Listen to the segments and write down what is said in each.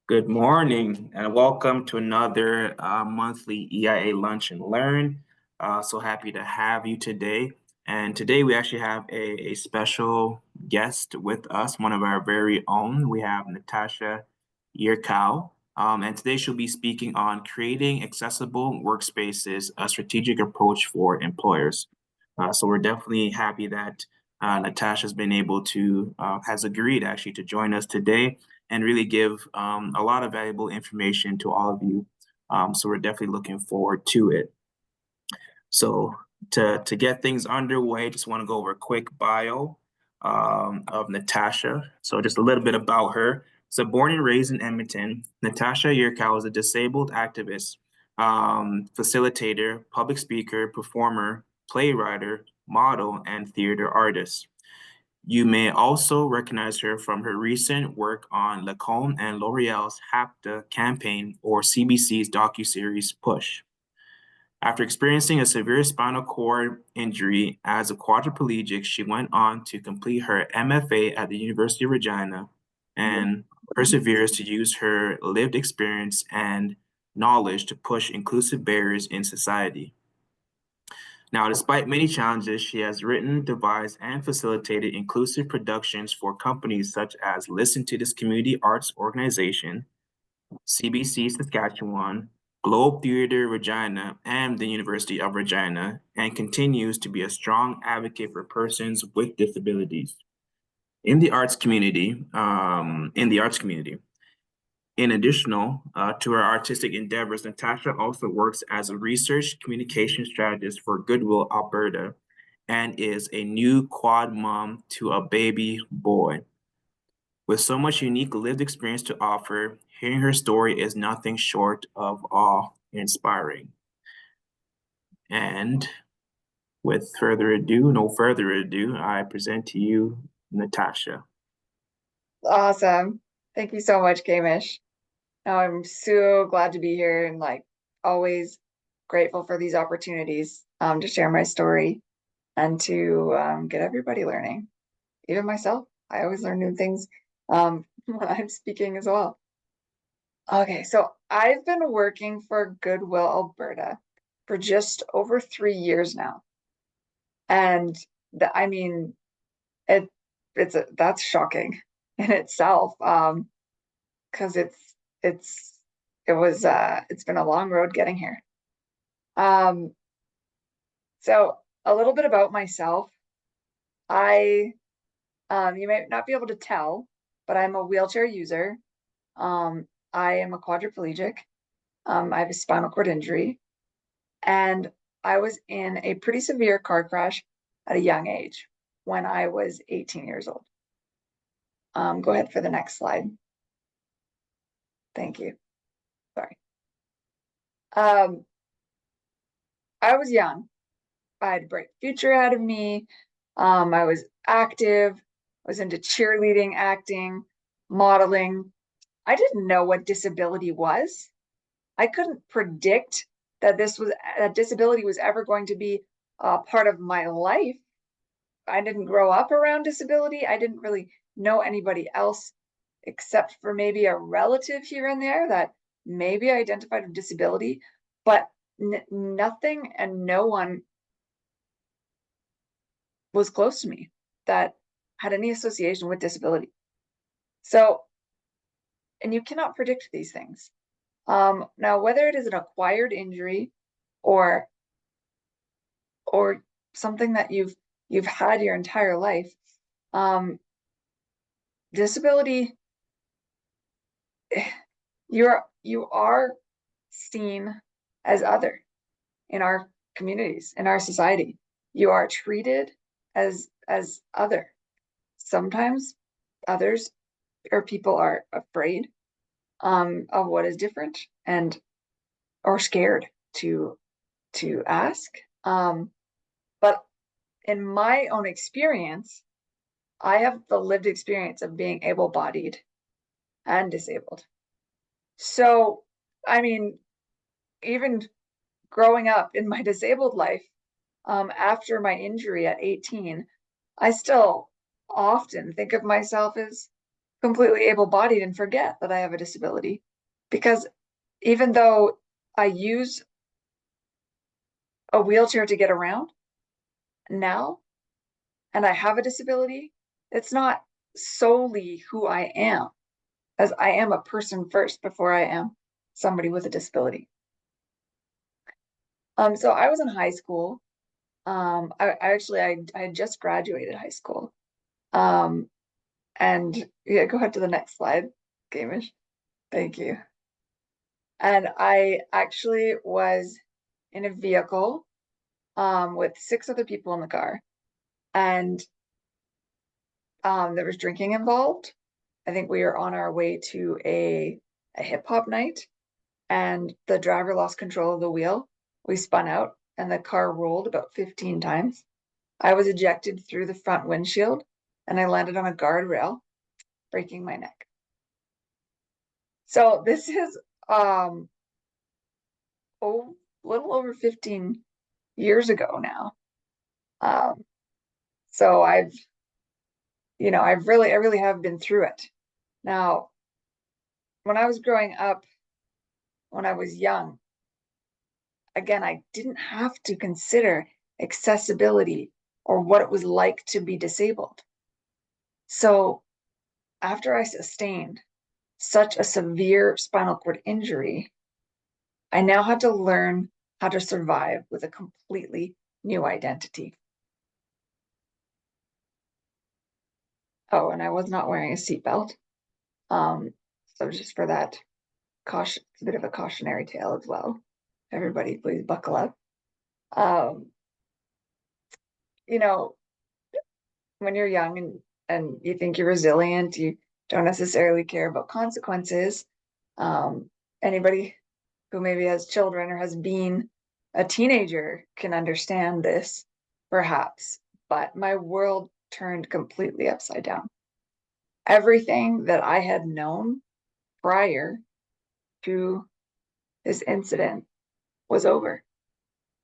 Good morning and welcome to another monthly EIA Lunch and Learn. So happy to have you today. And today we actually have a special guest with us, one of our very own. We have Natasha Urkow. And today she'll be speaking on creating accessible workspaces, a strategic approach for employers. So we're definitely happy that Natasha's been able to, has agreed actually to join us today and really give a lot of valuable information to all of you. So we're definitely looking forward to it. So to get things underway, just want to go over a quick bio of Natasha. So just a little bit about her. So born and raised in Edmonton, Natasha Urkow is a disabled activist, facilitator, public speaker, performer, playwright, model, and theater artist. You may also recognize her from her recent work on Lacombe and L'Oreal's HAPTA campaign or CBC's docuseries Push. After experiencing a severe spinal cord injury as a quadriplegic, she went on to complete her MFA at the University of Regina and perseveres to use her lived experience and knowledge to push inclusive barriers in society. Now, despite many challenges, she has written, devised, and facilitated inclusive productions for companies such as Listen to This Community Arts Organization, CBC Saskatchewan, Globe Theatre Regina, and the University of Regina, and continues to be a strong advocate for persons with disabilities in the arts community. In addition to her artistic endeavors, Natasha also works as a research communication strategist for Goodwill, Alberta, and is a new quad mom to a baby boy. With so much unique lived experience to offer, hearing her story is nothing short of awe-inspiring. And with no further ado, I present to you Natasha. Awesome. Thank you so much, Kamish. Now I'm so glad to be here and always grateful for these opportunities to share my story and to get everybody learning. Even myself, I always learn new things when I'm speaking as well. Okay, so I've been working for Goodwill, Alberta for just over 3 years now. And I mean, it that's shocking in itself. Because it's been a long road getting here. Um, so a little bit about myself. I You may not be able to tell, but I'm a wheelchair user. I am a quadriplegic. I have a spinal cord injury, and I was in a pretty severe car crash at a young age when I was 18 years old. Go ahead for the next slide. Thank you. Sorry. I was young. I had a bright future ahead of me. I was active, I was into cheerleading, acting, modeling. I didn't know what disability was. I couldn't predict that disability was ever going to be a part of my life. I didn't grow up around disability. I didn't really know anybody else except for maybe a relative here and there that maybe identified with disability, but nothing and no one was close to me that had any association with disability. So, and you cannot predict these things. Now, whether it is an acquired injury or something that you've had your entire life, disability, you are seen as other in our communities, in our society. You are treated as other. Sometimes others or people are afraid of what is different and or scared to ask. But in my own experience, I have the lived experience of being able-bodied and disabled. So, I mean, even growing up in my disabled life, after my injury at 18, I still often think of myself as completely able-bodied and forget that I have a disability. Because even though I use a wheelchair to get around now, and I have a disability, it's not solely who I am, as I am a person first before I am somebody with a disability. So I was in high school. I had just graduated high school. And yeah, go ahead to the next slide, Gamish. Thank you. And I actually was in a vehicle with 6 other people in the car. And there was drinking involved. I think we were on our way to a hip hop night, and the driver lost control of the wheel. We spun out and the car rolled about 15 times. I was ejected through the front windshield and I landed on a guardrail, breaking my neck. So this is a little over 15 years ago now. So I really have been through it. Now, when I was growing up, when I was young, again, I didn't have to consider accessibility or what it was like to be disabled. So after I sustained such a severe spinal cord injury, I now had to learn how to survive with a completely new identity. Oh, and I was not wearing a seatbelt. So just for that caution, it's a bit of a cautionary tale as well. Everybody, please buckle up. You know, when you're young and you think you're resilient, you don't necessarily care about consequences. Anybody who maybe has children or has been a teenager can understand this, perhaps, but my world turned completely upside down. Everything that I had known prior to this incident was over.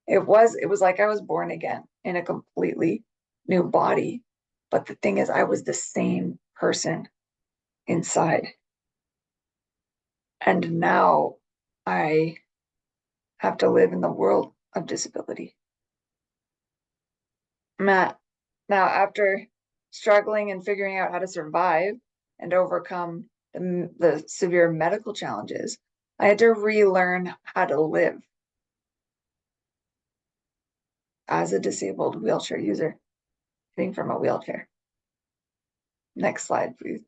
It was like I was born again in a completely new body. But the thing is, I was the same person inside. And now I have to live in the world of disability. Matt, now after struggling and figuring out how to survive and overcome the severe medical challenges, I had to relearn how to live as a disabled wheelchair user, sitting from a wheelchair. Next slide, please.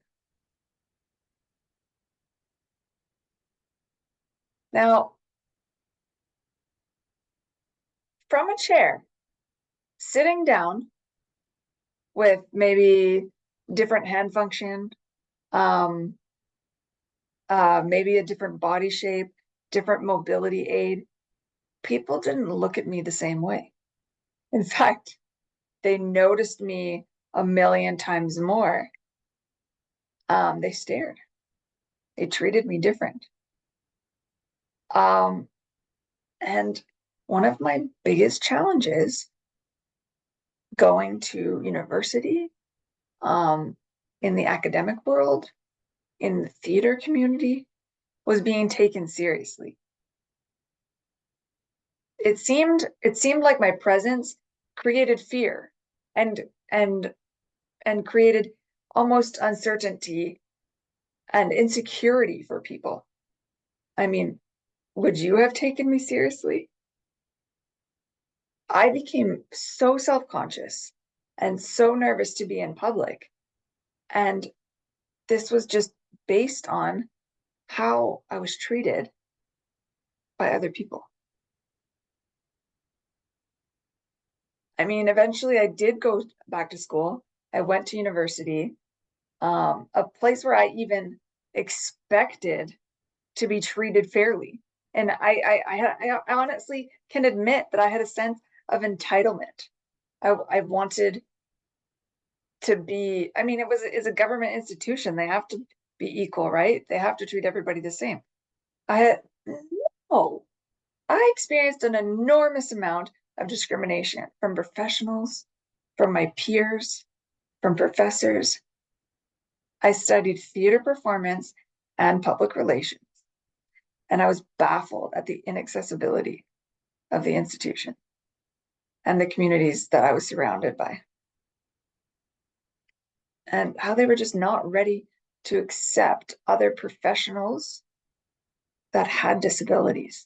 Now, from a chair, sitting down with maybe different hand function, maybe a different body shape, different mobility aid, people didn't look at me the same way. In fact, they noticed me a million times more. They stared. They treated me different. And one of my biggest challenges going to university, in the academic world, in the theater community, was being taken seriously. It seemed like my presence created fear and created almost uncertainty and insecurity for people. I mean, would you have taken me seriously? I became so self-conscious and so nervous to be in public. And this was just based on how I was treated by other people. I mean, eventually I did go back to school. I went to university, a place where I even expected to be treated fairly. And I honestly can admit that I had a sense of entitlement. I wanted to be, I mean, it's a government institution. They have to be equal, right? They have to treat everybody the same. No, I experienced an enormous amount of discrimination from professionals, from my peers, from professors. I studied theater performance and public relations, and I was baffled at the inaccessibility of the institution and the communities that I was surrounded by, and how they were just not ready to accept other professionals that had disabilities.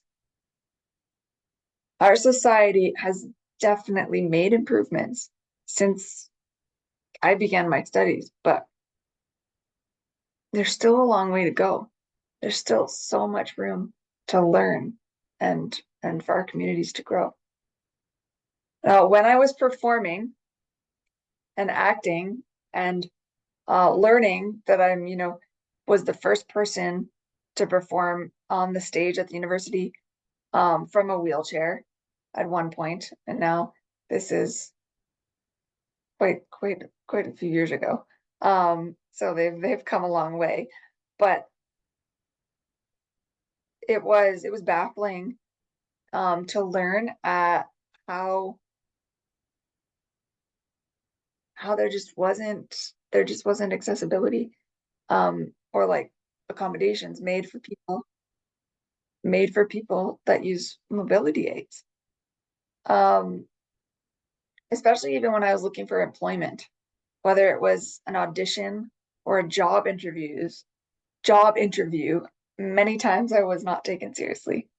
Our society has definitely made improvements since I began my studies, but there's still a long way to go. There's still so much room to learn and for our communities to grow. Now, when I was performing and acting and learning that I'm, was the first person to perform on the stage at the university from a wheelchair at one point, and now this is quite a few years ago. So they've come a long way, but it was baffling to learn how there just wasn't accessibility or like accommodations made for people that use mobility aids. Especially even when I was looking for employment, whether it was an audition or a job interview, many times I was not taken seriously.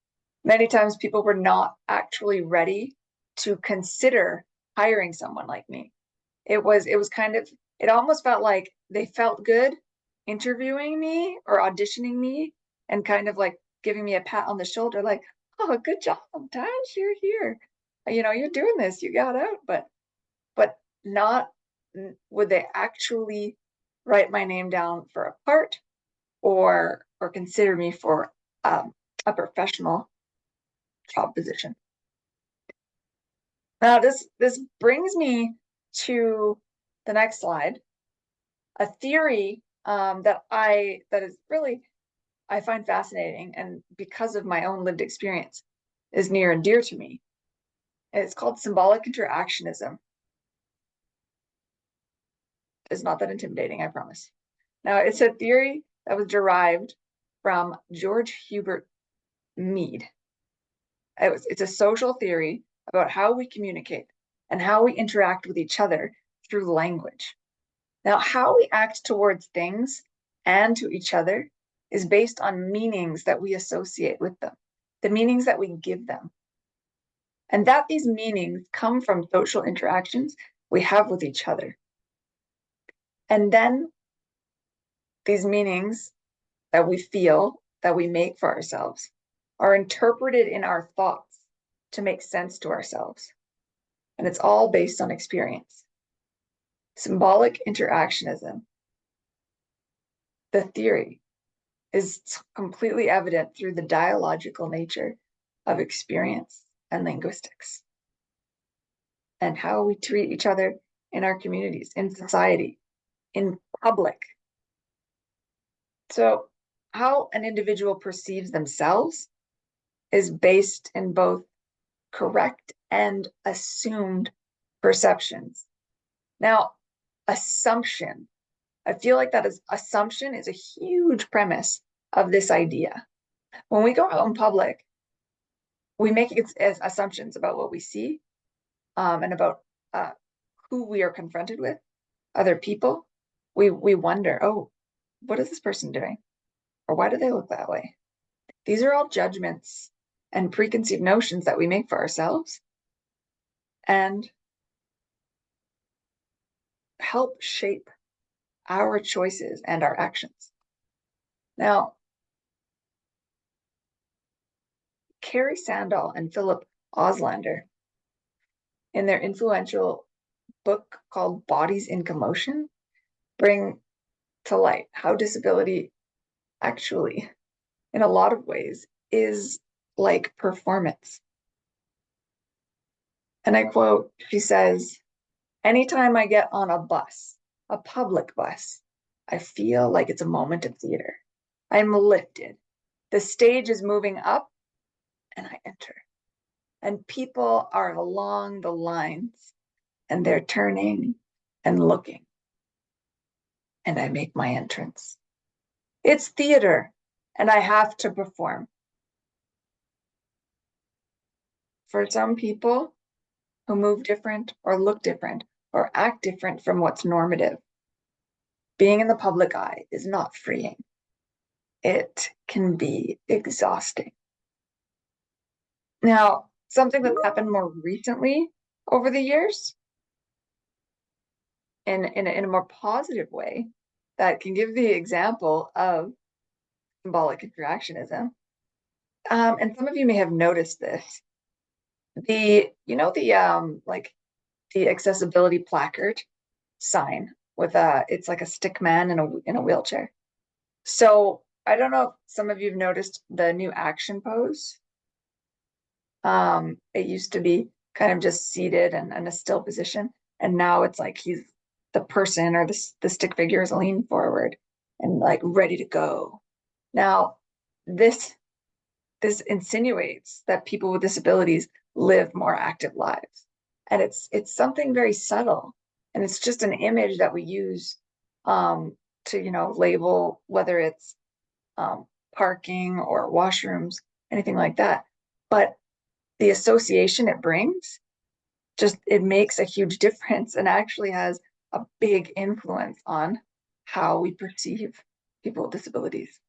Many times people were not actually ready to consider hiring someone like me. It was kind of, it almost felt like they felt good interviewing me or auditioning me and kind of like giving me a pat on the shoulder, like, oh, good job, Tash, you're here. You're doing this, you got out, but not would they actually write my name down for a part or consider me for a professional job position. Now this brings me to the next slide, a theory that is really I find fascinating, and because of my own lived experience is near and dear to me. It's called symbolic interactionism. It's not that intimidating, I promise. Now, it's a theory that was derived from George Herbert Mead. It's a social theory about how we communicate and how we interact with each other through language. Now, how we act towards things and to each other is based on meanings that we associate with them, the meanings that we give them. And that these meanings come from social interactions we have with each other. And then these meanings that we feel, that we make for ourselves, are interpreted in our thoughts to make sense to ourselves. And it's all based on experience. Symbolic interactionism, the theory, is completely evident through the dialogical nature of experience and linguistics, and how we treat each other in our communities, in society, in public. So how an individual perceives themselves is based in both correct and assumed perceptions. Now, assumption, I feel like assumption is a huge premise of this idea. When we go out in public, we make assumptions about what we see and about who we are confronted with, other people. We wonder, oh, what is this person doing? Or why do they look that way? These are all judgments and preconceived notions that we make for ourselves and help shape our choices and our actions. Now, Carrie Sandall and Philip Auslander, in their influential book called Bodies in Commotion, bring to light how disability actually, in a lot of ways, is like performance. And I quote, she says, "Anytime I get on a bus, a public bus, I feel like it's a moment of theater. I'm lifted. The stage is moving up and I enter. And people are along the lines and they're turning and looking. and I make my entrance. It's theater, and I have to perform. For some people who move different or look different or act different from what's normative, being in the public eye is not freeing. It can be exhausting. Now, something that's happened more recently over the years, in a more positive way, that can give the example of symbolic interactionism. And some of you may have noticed this. The accessibility placard sign with it's like a stick man in a wheelchair. So I don't know if some of you have noticed the new action pose. It used to be kind of just seated and in a still position, and now it's like he's the person, or the stick figure is leaned forward and like ready to go. Now, this insinuates that people with disabilities live more active lives, and it's something very subtle, and it's just an image that we use to label whether it's parking or washrooms, anything like that. But the association it brings, it makes a huge difference and actually has a big influence on how we perceive people with disabilities.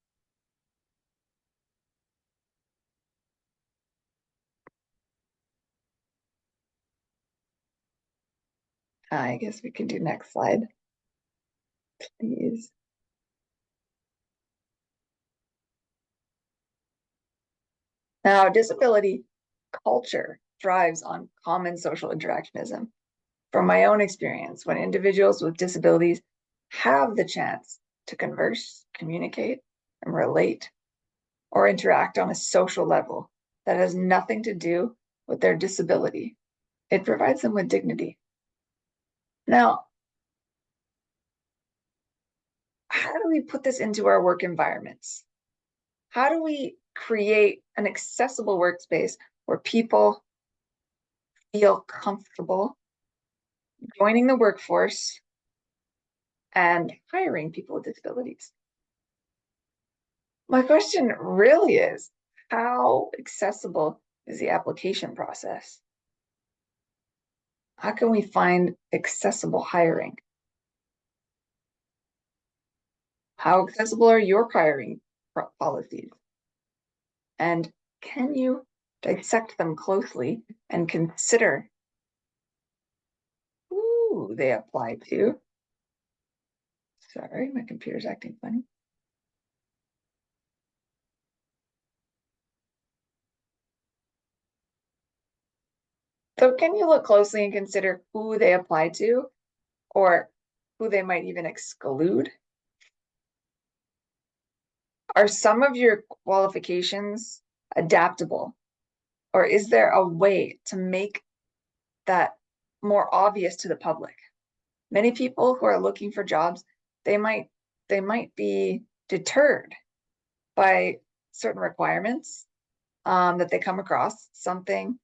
I guess we can do next slide, please. Now, disability culture thrives on common social interactionism. From my own experience, when individuals with disabilities have the chance to converse, communicate, and relate, or interact on a social level that has nothing to do with their disability, it provides them with dignity. Now, how do we put this into our work environments? How do we create an accessible workspace where people feel comfortable joining the workforce and hiring people with disabilities? My question really is, how accessible is the application process? How can we find accessible hiring? How accessible are your hiring policies? And can you dissect them closely and consider who they apply to? Sorry, my computer's acting funny. So can you look closely and consider who they apply to, or who they might even exclude? Are some of your qualifications adaptable, or is there a way to make that more obvious to the public? Many people who are looking for jobs, they might be deterred by certain requirements that they come across, something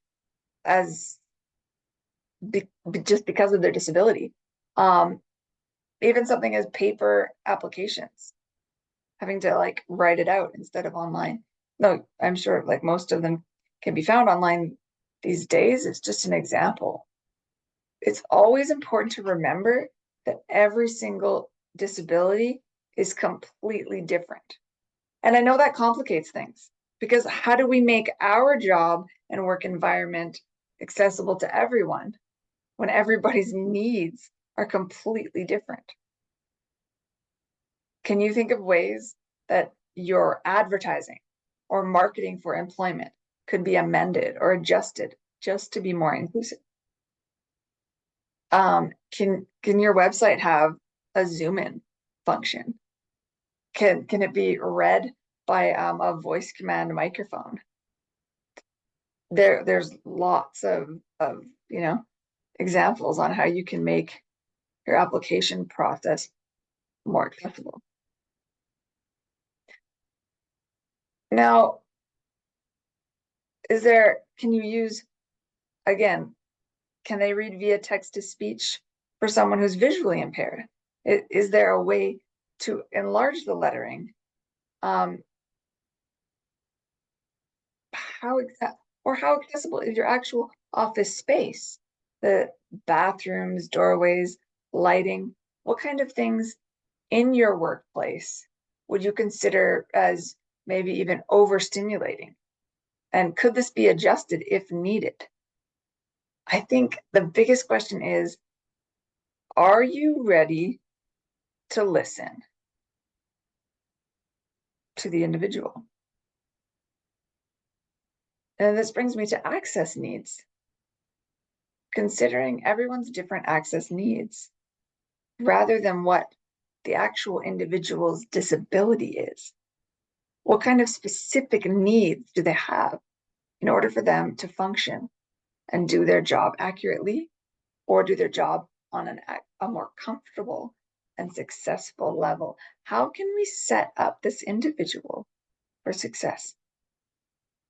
as just because of their disability. Even something as paper applications, having to like write it out instead of online. No, I'm sure like most of them can be found online these days. It's just an example. It's always important to remember that every single disability is completely different. And I know that complicates things, because how do we make our job and work environment accessible to everyone when everybody's needs are completely different? Can you think of ways that your advertising or marketing for employment could be amended or adjusted just to be more inclusive? Can your website have a zoom in function? Can it be read by a voice command microphone? There's lots of examples on how you can make your application process more accessible. Now, can you use, again, can they read via text to speech for someone who's visually impaired? Is there a way to enlarge the lettering, how accessible is your actual office space? The bathrooms, doorways, lighting, what kind of things in your workplace would you consider as maybe even overstimulating? And could this be adjusted if needed? I think the biggest question is, are you ready to listen to the individual? And this brings me to access needs. Considering everyone's different access needs, rather than what the actual individual's disability is. What kind of specific needs do they have in order for them to function and do their job accurately, or do their job on a more comfortable and successful level? How can we set up this individual for success,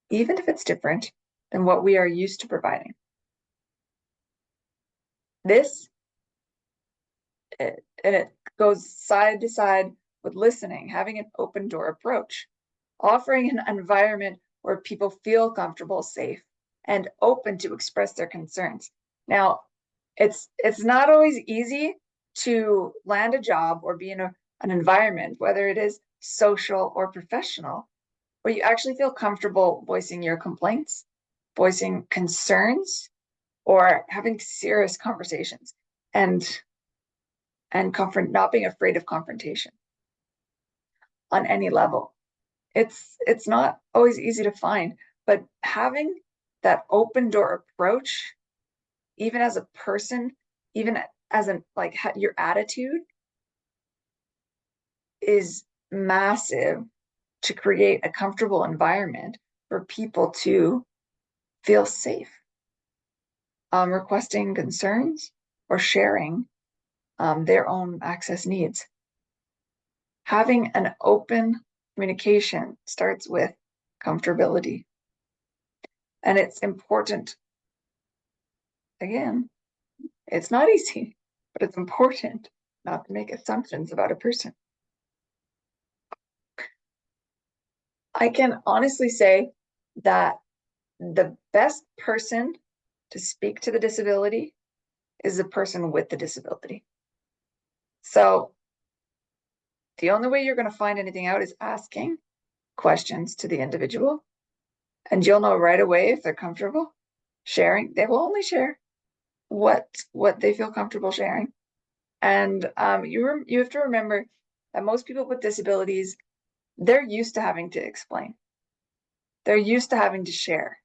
even if it's different than what we are used to providing? This, and it goes side to side with listening, having an open door approach, offering an environment where people feel comfortable, safe, and open to express their concerns. Now, it's not always easy to land a job or be in an environment, whether it is social or professional, where you actually feel comfortable voicing your complaints, voicing concerns, or having serious conversations, and not being afraid of confrontation on any level. It's not always easy to find, but having that open door approach, even as a person, even as your attitude, is massive to create a comfortable environment for people to feel safe, requesting concerns or sharing their own access needs. Having an open communication starts with comfortability. And it's important. Again, it's not easy, but it's important not to make assumptions about a person. I can honestly say that the best person to speak to the disability is the person with the disability. So the only way you're going to find anything out is asking questions to the individual, and you'll know right away if they're comfortable sharing. They will only share what they feel comfortable sharing. And you have to remember that most people with disabilities, they're used to having to explain. They're used to having to share.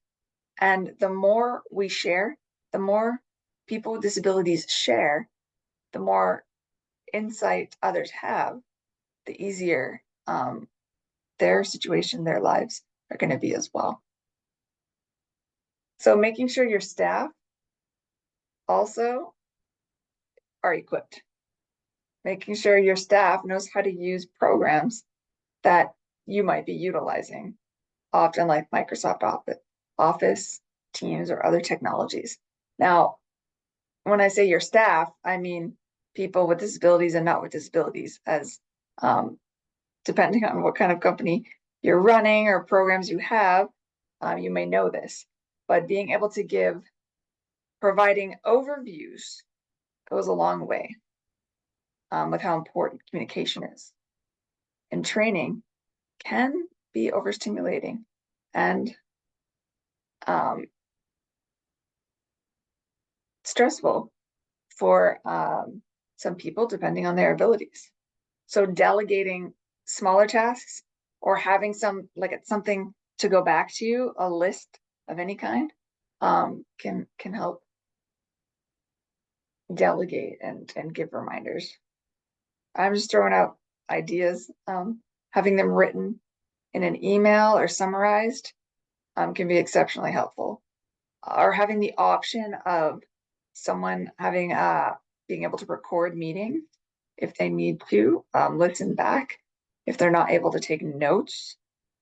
And the more we share, the more people with disabilities share, the more insight others have, the easier their situation, their lives are going to be as well. So making sure your staff also are equipped. Making sure your staff knows how to use programs that you might be utilizing, often like Microsoft Office, Teams, or other technologies. Now, when I say your staff, I mean people with disabilities and not with disabilities, as depending on what kind of company you're running or programs you have, you may know this. But being able to providing overviews goes a long way with how important communication is. And training can be overstimulating and stressful for some people, depending on their abilities. So delegating smaller tasks or having something to go back to, a list of any kind, can help delegate and give reminders. I'm just throwing out ideas. Having them written in an email or summarized can be exceptionally helpful. Or having the option of someone being able to record meetings if they need to listen back, if they're not able to take notes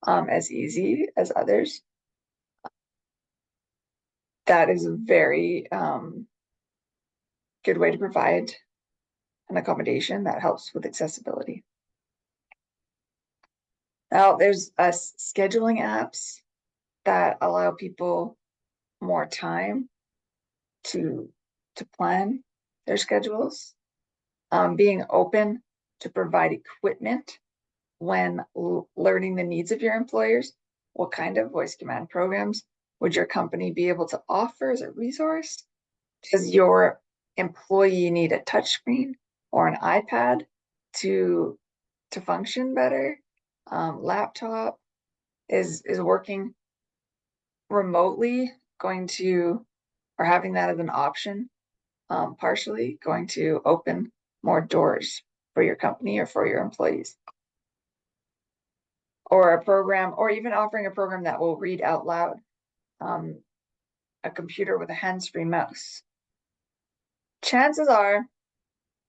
as easy as others. That is a very good way to provide an accommodation that helps with accessibility. Now there's scheduling apps that allow people more time to plan their schedules. Being open to provide equipment when learning the needs of your employers. What kind of voice command programs would your company be able to offer as a resource? Does your employee need a touchscreen or an iPad to function better? Laptop is working remotely going to, or having that as an option, partially going to open more doors for your company or for your employees. Or a program, or even offering a program that will read out loud, a computer with a hands-free mouse. Chances are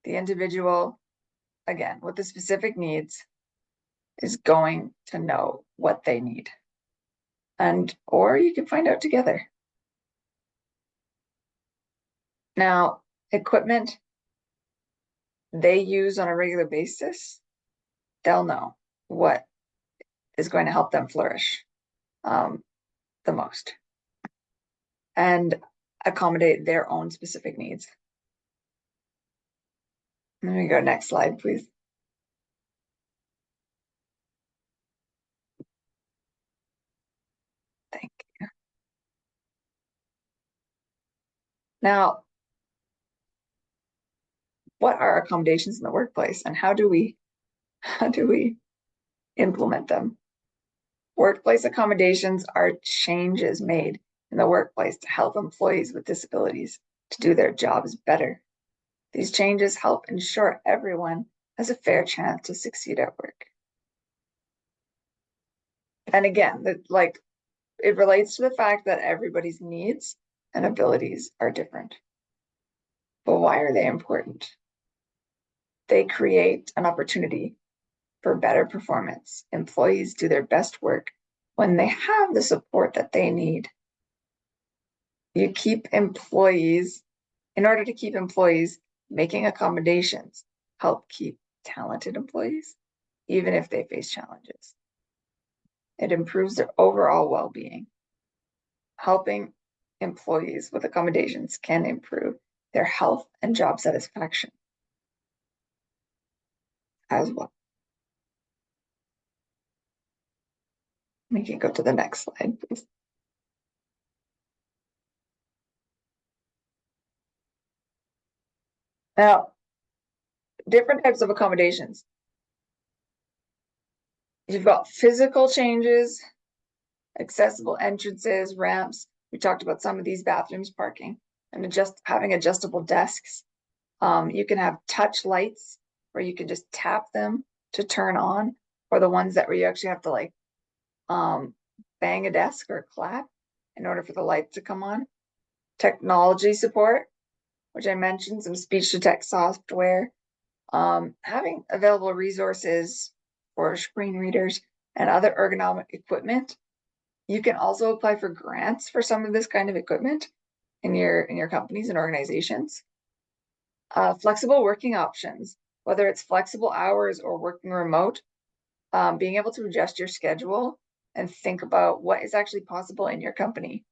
the individual, again, with the specific needs, is going to know what they need. Or you can find out together. Now, equipment they use on a regular basis, they'll know what is going to help them flourish the most and accommodate their own specific needs. Let me go next slide, please. Thank you. Now, what are accommodations in the workplace and how do we implement them? Workplace accommodations are changes made in the workplace to help employees with disabilities to do their jobs better. These changes help ensure everyone has a fair chance to succeed at work. And again, it relates to the fact that everybody's needs and abilities are different. But why are they important? They create an opportunity for better performance. Employees do their best work when they have the support that they need. You keep employees, in order to keep employees, making accommodations help keep talented employees, even if they face challenges. It improves their overall well-being. Helping employees with accommodations can improve their health and job satisfaction as well. We can go to the next slide, please. Now, different types of accommodations. You've got physical changes, accessible entrances, ramps. We talked about some of these: bathrooms, parking, and having adjustable desks. You can have touch lights where you can just tap them to turn on, or the ones where you actually have to bang a desk or clap in order for the light to come on. Technology support, which I mentioned, some speech to text software, having available resources for screen readers and other ergonomic equipment. You can also apply for grants for some of this kind of equipment in your companies and organizations. Flexible working options, whether it's flexible hours or working remote, being able to adjust your schedule and think about what is actually possible in your company.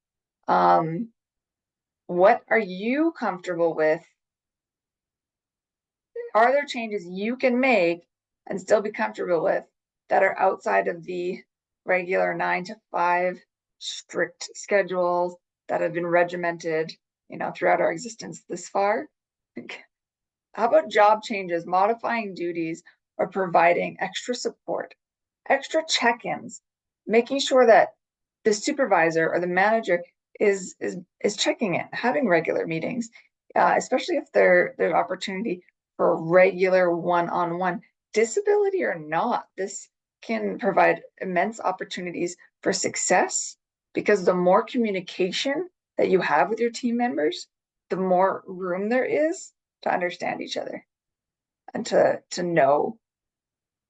What are you comfortable with? Are there changes you can make and still be comfortable with that are outside of the regular 9 to 5 strict schedules that have been regimented, throughout our existence this far? How about job changes, modifying duties, or providing extra support, extra check-ins, making sure that the supervisor or the manager is checking in, having regular meetings, especially if there's opportunity for regular one-on-one, disability or not. This can provide immense opportunities for success, because the more communication that you have with your team members, the more room there is to understand each other and to know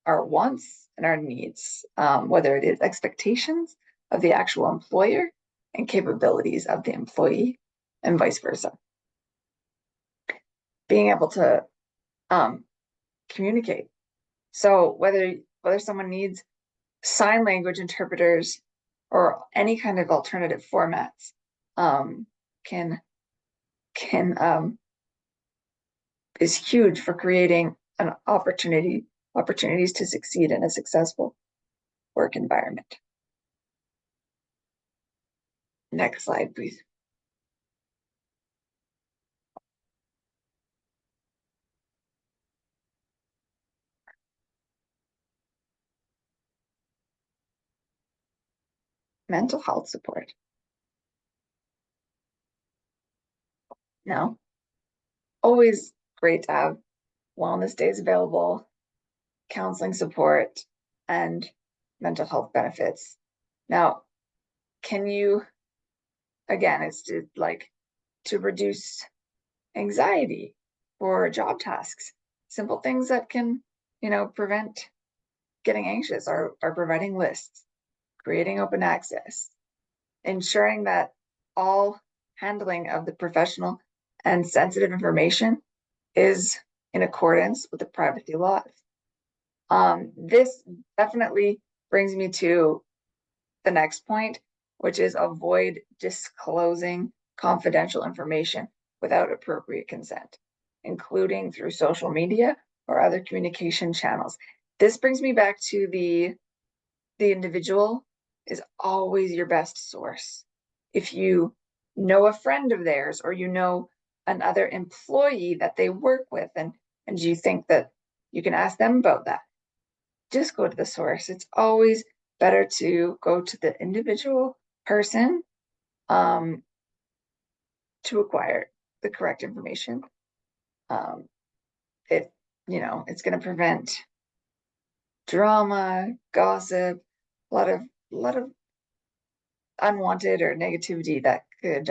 our wants and our needs, whether it is expectations of the actual employer and capabilities of the employee, and vice versa. Being able to communicate. So whether someone needs sign language interpreters or any kind of alternative formats can is huge for creating an opportunities to succeed in a successful work environment. Next slide, please. Mental health support. Now, always great to have wellness days available, counseling support, and mental health benefits. Now, can you, again, it's to reduce anxiety for job tasks, simple things that can, prevent getting anxious are providing lists, creating open access, ensuring that all handling of the professional and sensitive information is in accordance with the privacy laws. This definitely brings me to the next point, which is avoid disclosing confidential information without appropriate consent, including through social media or other communication channels. This brings me back to the individual is always your best source. If you know a friend of theirs or another employee that they work with and you think that you can ask them about that, just go to the source. It's always better to go to the individual person to acquire the correct information. It's going to prevent drama, gossip, a lot of unwanted or negativity that could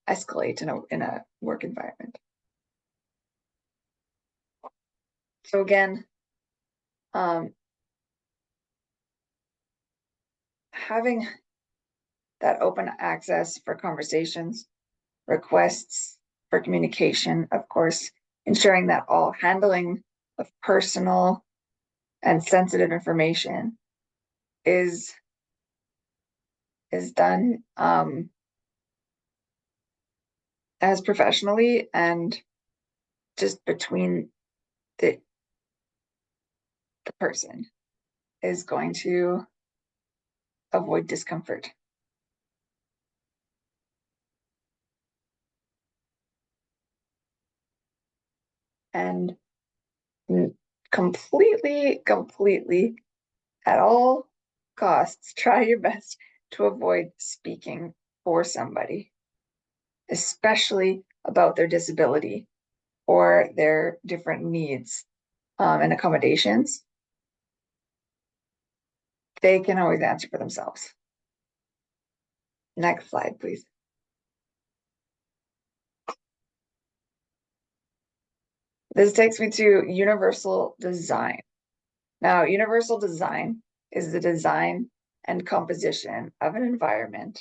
escalate in a work environment. So again, having that open access for conversations, requests for communication, of course, ensuring that all handling of personal and sensitive information is done as professionally and just between the person is going to avoid discomfort. And completely at all costs, try your best to avoid speaking for somebody, especially about their disability or their different needs and accommodations. They can always answer for themselves. Next slide, please. This takes me to universal design. Now, universal design is the design and composition of an environment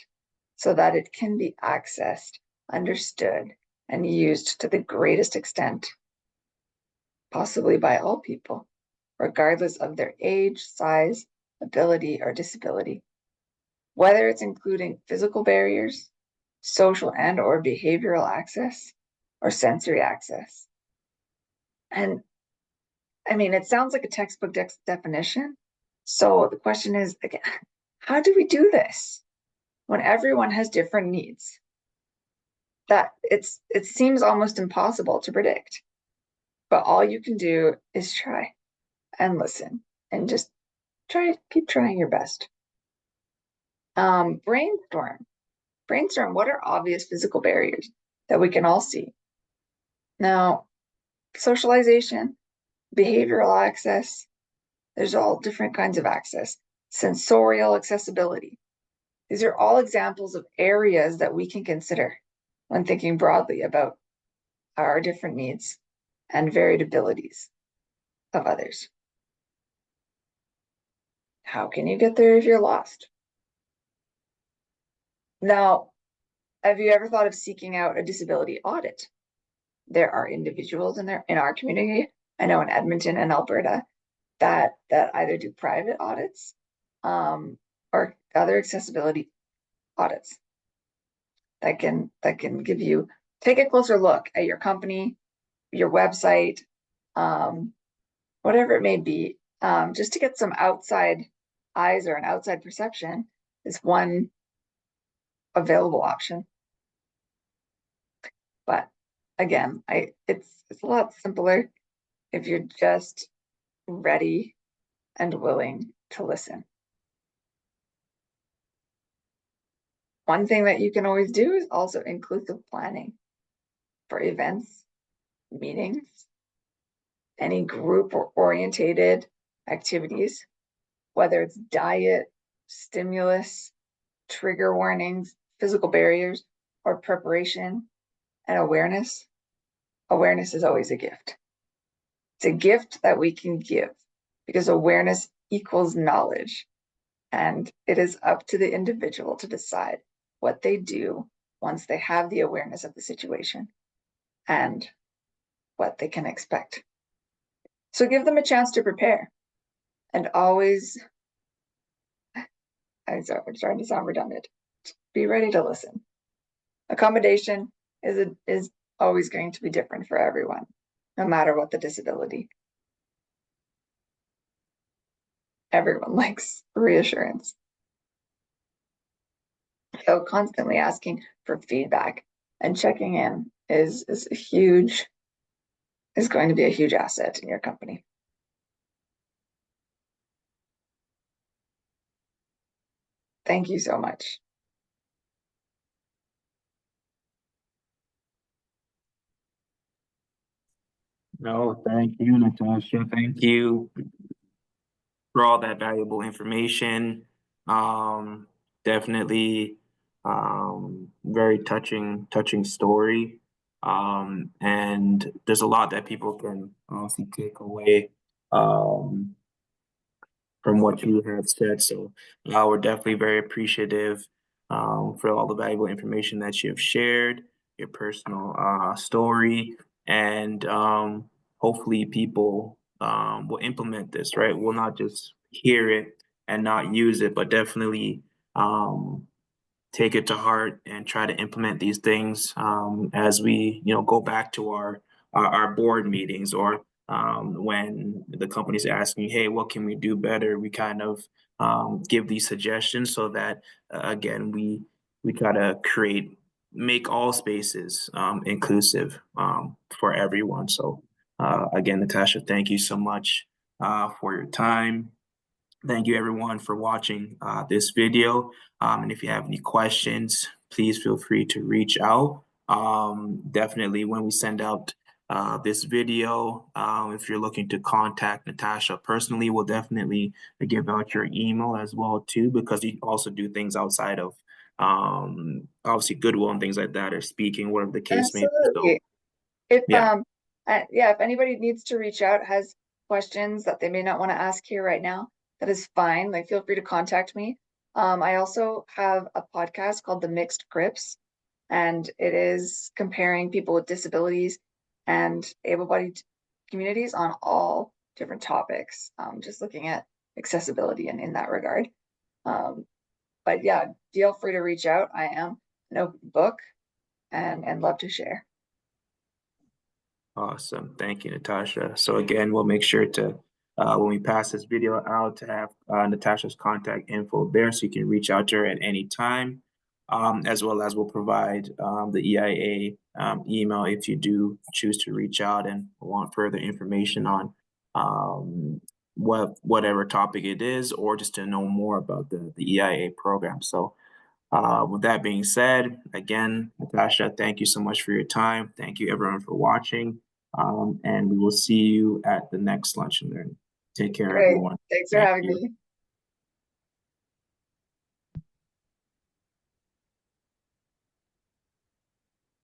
so that it can be accessed, understood, and used to the greatest extent, possibly by all people, regardless of their age, size, ability, or disability. Whether it's including physical barriers, social and or behavioral access, or sensory access. And I mean, it sounds like a textbook definition. So the question is, again, how do we do this when everyone has different needs? That it seems almost impossible to predict, but all you can do is try and listen and just keep trying your best. Brainstorm what are obvious physical barriers that we can all see. Now, socialization, behavioral access, there's all different kinds of access. Sensorial accessibility. These are all examples of areas that we can consider when thinking broadly about our different needs and varied abilities of others. How can you get there if you're lost? Now, have you ever thought of seeking out a disability audit? There are individuals in our community, I know in Edmonton and Alberta, that either do private audits or other accessibility audits that can give you take a closer look at your company, your website, whatever it may be, just to get some outside eyes or an outside perception is one available option. But again, it's a lot simpler if you're just ready and willing to listen. One thing that you can always do is also inclusive planning for events, meetings, any group or orientated activities, whether it's diet, stimulus, trigger warnings, physical barriers, or preparation and awareness. Awareness is always a gift. It's a gift that we can give because awareness equals knowledge. And it is up to the individual to decide what they do once they have the awareness of the situation and what they can expect. So give them a chance to prepare and always, I'm starting to sound redundant, be ready to listen. Accommodation is always going to be different for everyone, no matter what the disability. Everyone likes reassurance. So constantly asking for feedback and checking in is going to be a huge asset in your company. Thank you so much. No, thank you, Natasha. Thank you for all that valuable information. Definitely very touching story. And there's a lot that people can honestly take away from what you have said. So we're definitely very appreciative for all the valuable information that you've shared, your personal story, and hopefully people will implement this, right? We'll not just hear it and not use it, but definitely take it to heart and try to implement these things as we, go back to our board meetings or when the company's asking, hey, what can we do better? We kind of give these suggestions so that again we try to make all spaces inclusive for everyone. So again, Natasha, thank you so much for your time. Thank you everyone for watching this video. And if you have any questions, please feel free to reach out. Definitely when we send out this video, if you're looking to contact Natasha personally, we'll definitely give out your email as well too, because you also do things outside of obviously Goodwill and things like that, or speaking, whatever the case may be. So Absolutely. If yeah. if anybody needs to reach out, has questions that they may not want to ask here right now, that is fine. Like, feel free to contact me. I also have a podcast called The Mixed Grips, and it is comparing people with disabilities and able-bodied communities on all different topics, just looking at accessibility and in that regard. But yeah, feel free to reach out. I am an open book and love to share. Awesome. Thank you, Natasha. So again, we'll make sure to, when we pass this video out, to have Natasha's contact info there so you can reach out to her at any time, as well as we'll provide the EIA email if you do choose to reach out and want further information on whatever topic it is, or just to know more about the EIA program. So with that being said, again, Natasha, thank you so much for your time. Thank you everyone for watching. And we will see you at the next Lunch and Learn. Take care, Great. everyone. Thanks for Thank having you. me.